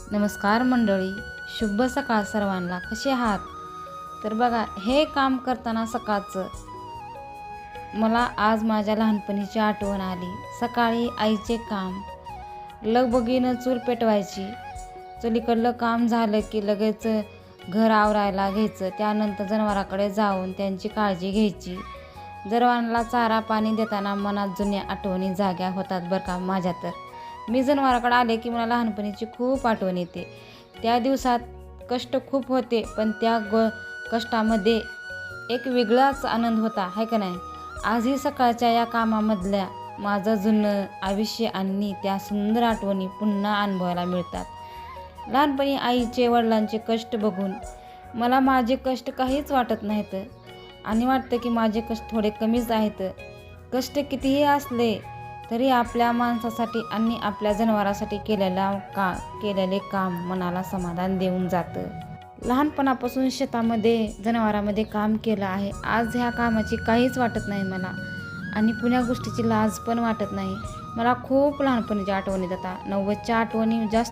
नमस्कार मंडळी, शुभ सकाळ सर्वांना. कसे आहात? तर बघा, हे काम करताना सकाळचं मला आज माझ्या लहानपणीची आठवण आली. सकाळी आईचे काम, लगबगीनं चूल पेटवायची. चुलीकडलं काम झालं की लगेच घर आवरायला घ्यायचं. त्यानंतर जनावराकडे जाऊन त्यांची काळजी घ्यायची. जनावरांना चारा पाणी देताना मनात जुन्या आठवणी जाग्या होतात बरं का माझ्या. तर मी जनावराकडे आले की मला लहानपणीची खूप आठवण येते. त्या दिवसात कष्ट खूप होते, पण त्या कष्टामध्ये एक वेगळाच आनंद होता, आहे का नाही? आजही सकाळच्या या कामामधल्या माझं जुनं आयुष्य आणि त्या सुंदर आठवणी पुन्हा अनुभवायला मिळतात. लहानपणी आईचे वडिलांचे कष्ट बघून मला माझे कष्ट काहीच वाटत नाहीत आणि वाटतं की माझे कष्ट थोडे कमीच आहेत. कष्ट कितीही असले तरी आपल्या माणसासाठी आणि आपल्या जनावरासाठी केलेले काम मनाला समाधान देऊन जातं. लहानपणापासून शेतामध्ये जनावरांमध्ये काम केलं आहे. आज ह्या कामाची काहीच वाटत नाही मला आणि पुण्या गोष्टीची लाज पण वाटत नाही. मला खूप लहानपणीच्या आठवणी येतात. 90च्या आठवणी जास्त